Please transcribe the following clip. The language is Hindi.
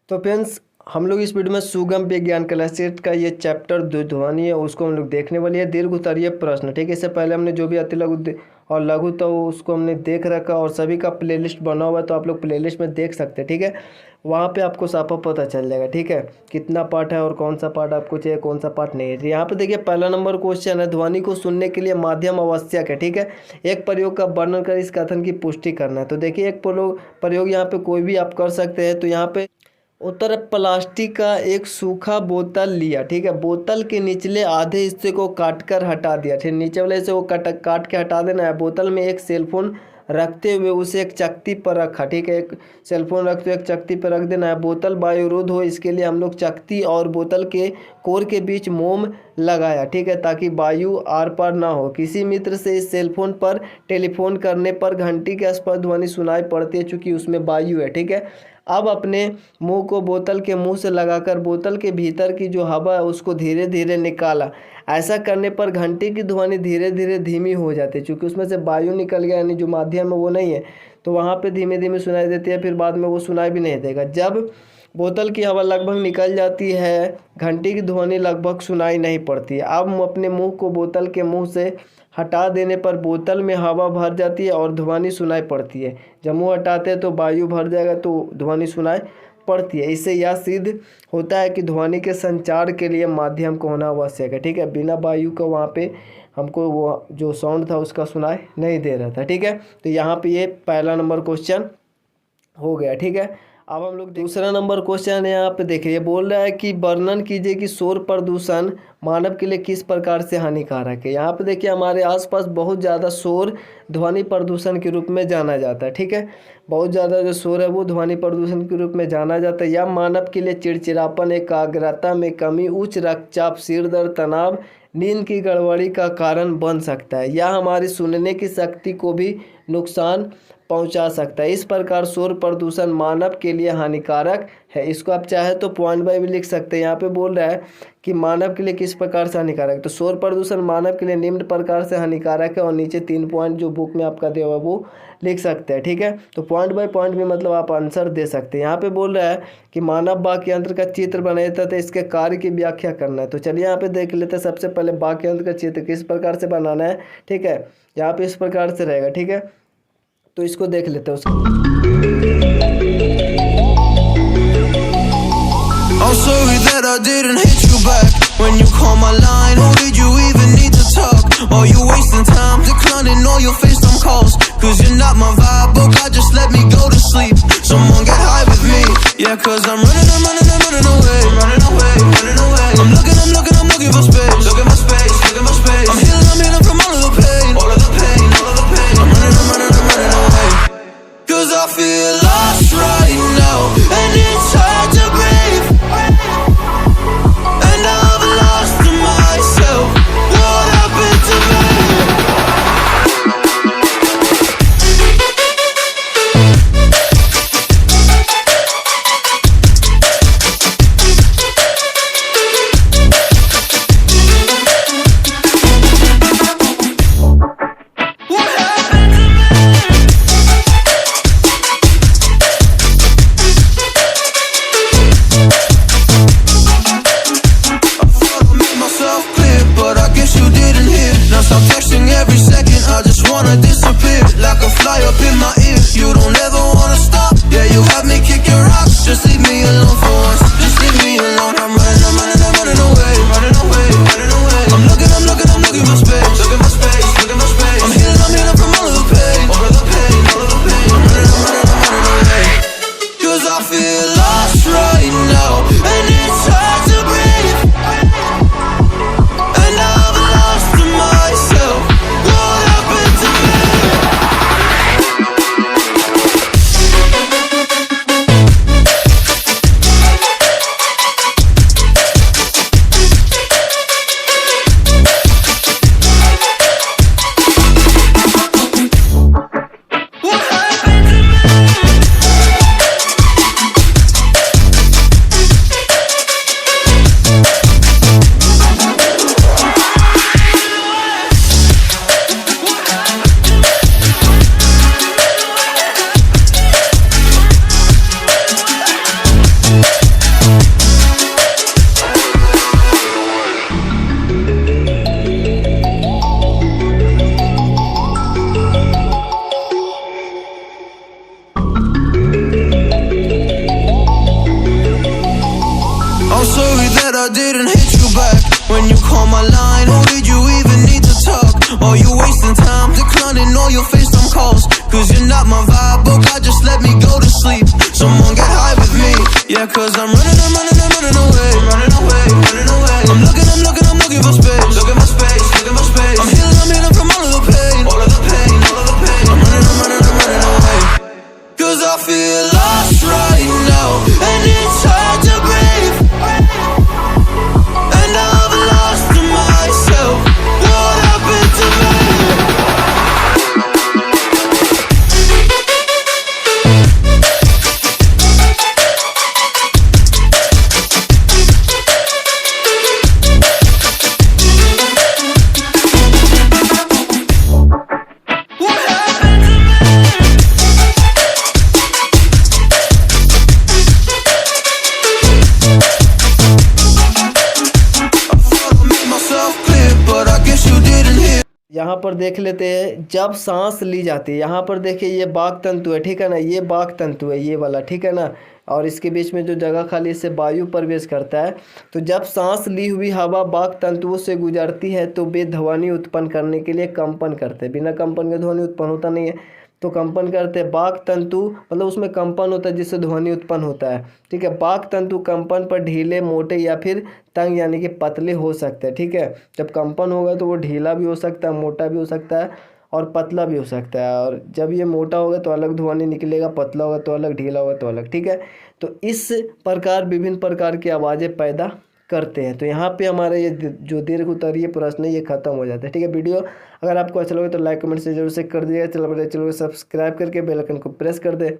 तो फ्रेंड्स हम लोग इस वीडियो में सुगम विज्ञान क्लासेट का ये चैप्टर ध्वनि है उसको हम लोग देखने वाली है। दीर्घ उत्तरीय प्रश्न, ठीक है। इससे पहले हमने जो भी अति लघु और लघु तो उसको हमने देख रखा और सभी का प्लेलिस्ट बना हुआ है, तो आप लोग प्लेलिस्ट में देख सकते हैं, ठीक है। वहाँ पे आपको साफा पता चल जाएगा, ठीक है, कितना पार्ट है और कौन सा पार्ट आपको चाहिए, कौन सा पार्ट नहीं है। यहाँ पे देखिए पहला नंबर क्वेश्चन है, ध्वनि को सुनने के लिए माध्यम आवश्यक है, ठीक है। एक प्रयोग का वर्णन कर इस कथन की पुष्टि करना है। तो देखिए एक प्रयोग यहाँ पे कोई भी आप कर सकते हैं। तो यहाँ पे उत्तर प्लास्टिक का एक सूखा बोतल लिया, ठीक है। बोतल के निचले आधे हिस्से को काटकर हटा दिया, ठीक, नीचे वाले हिस्से को काट के हटा देना है। बोतल में एक सेलफोन रखते हुए उसे एक चकती पर रखा, ठीक है। एक सेलफोन रखते हुए एक चकती पर रख देना है। बोतल वायुरोध हो इसके लिए हम लोग चकती और बोतल के कोर के बीच मोम लगाया, ठीक है, ताकि वायु आर पार ना हो। किसी मित्र से इस सेलफोन पर टेलीफोन करने पर घंटी के आसपास ध्वनि सुनाई पड़ती है चूँकि उसमें वायु है, ठीक है। अब अपने मुंह को बोतल के मुंह से लगाकर बोतल के भीतर की जो हवा है उसको धीरे धीरे निकाला। ऐसा करने पर घंटी की ध्वनि धीरे धीरे धीमी हो जाती है, क्योंकि उसमें से वायु निकल गया, यानी जो माध्यम है वो नहीं है, तो वहाँ पे धीमे धीमे सुनाई देती है, फिर बाद में वो सुनाई भी नहीं देगा। जब बोतल की हवा लगभग निकल जाती है, घंटी की ध्वनि लगभग सुनाई नहीं पड़ती है। अब अपने मुंह को बोतल के मुंह से हटा देने पर बोतल में हवा भर जाती है और ध्वनि सुनाई पड़ती है। जब मुंह हटाते हैं तो वायु भर जाएगा तो ध्वनि सुनाई पड़ती है। इससे यह सिद्ध होता है कि ध्वनि के संचार के लिए माध्यम को होना आवश्यक है, ठीक है। बिना वायु का वहाँ पे हमको वो जो साउंड था उसका सुनाई नहीं दे रहा था, ठीक है। तो यहाँ पे ये पहला नंबर क्वेश्चन हो गया, ठीक है। अब हम लोग दूसरा नंबर क्वेश्चन है, यहाँ पे देखिए बोल रहा है कि वर्णन कीजिए कि शोर प्रदूषण मानव के लिए किस प्रकार से हानिकारक है। यहाँ पे देखिए हमारे आसपास बहुत ज़्यादा शोर ध्वनि प्रदूषण के रूप में जाना जाता है, ठीक है। बहुत ज़्यादा जो शोर है वो ध्वनि प्रदूषण के रूप में जाना जाता है। यह मानव के लिए चिड़चिड़ापन, एकाग्रता में कमी, उच्च रक्तचाप, सिर दर्द, तनाव, नींद की गड़बड़ी का कारण बन सकता है। यह हमारी सुनने की शक्ति को भी नुकसान पहुंचा सकता है। इस प्रकार शोर प्रदूषण मानव के लिए हानिकारक है। इसको आप चाहे तो पॉइंट बाय भी लिख सकते हैं। यहाँ पे बोल रहा है कि मानव के लिए किस प्रकार से हानिकारक है, तो शोर प्रदूषण मानव के लिए निम्न प्रकार से हानिकारक है, और नीचे 3 पॉइंट जो बुक में आपका दिया हुआ वो लिख सकते हैं, ठीक है। तो पॉइंट बाय पॉइंट भी मतलब आप आंसर दे सकते हैं। यहाँ पे बोल रहा है कि मानव वाक्य यंत्र का चित्र बनाया था, तो इसके कार्य की व्याख्या करना है। तो चलिए यहाँ पे देख लेते हैं। सबसे पहले वाक्य यंत्र का चित्र किस प्रकार से बनाना है, ठीक है। यहाँ पे इस प्रकार से रहेगा, ठीक है। तो इसको देख लेते हैं उसको। I'm sorry that I didn't hit you back when you call my line. Or did you even need to talk? Or you wasting time declining all your FaceTime calls? Cause you're not my vibe, but God just let me go to sleep. Someone get high with me. Yeah, cause I'm running away. I'm looking for space. Look at my space. I'm healing from all of the pain. I'm running away. Cause I feel lost right now, and it's hard to breathe. And I've lost myself. What happened to me? I didn't hit you back when you called my line. Or did you even need to talk? Or you wasting time declining all your FaceTime calls? Cause you're not my vibe, but God just let me go to sleep. Someone get high with me. Yeah, cause I'm running away. I'm looking for space. Look at my space. I'm healing from all of the pain. I'm running away. Cause I feel lost right now, and it's hard to breathe. And I've lost myself. What happened to me? यहाँ पर देख लेते हैं जब सांस ली जाती है। यहाँ पर देखिए ये बाक तंतु है, ठीक है ना, ये बाक तंतु है ये वाला, ठीक है ना, और इसके बीच में जो जगह खाली इससे वायु प्रवेश करता है। तो जब सांस ली हुई हवा बाक तंतुओं से गुजरती है तो वे ध्वनि उत्पन्न करने के लिए कंपन करते हैं। बिना कंपन के ध्वनि उत्पन्न होता नहीं है, तो कंपन करते हैं। बाक तंतु मतलब उसमें कंपन होता है जिससे ध्वनि उत्पन्न होता है, ठीक है। बाक तंतु कंपन पर ढीले, मोटे या फिर तंग यानी कि पतले हो सकते हैं, ठीक है। जब कंपन होगा तो वो ढीला भी हो सकता है, मोटा भी हो सकता है और पतला भी हो सकता है। और जब ये मोटा होगा तो अलग ध्वनि निकलेगा, पतला होगा तो अलग, ढीला होगा तो अलग, ठीक है। तो इस प्रकार विभिन्न प्रकार की आवाज़ें पैदा करते हैं। तो यहाँ पे हमारा ये जो दीर्घ उत्तरीय प्रश्न है ये खत्म हो जाता है, ठीक है। वीडियो अगर आपको अच्छा लगे तो लाइक कमेंट से जरूर से कर दीजिएगा। चलो को सब्सक्राइब करके बेल आइकन को प्रेस कर दे।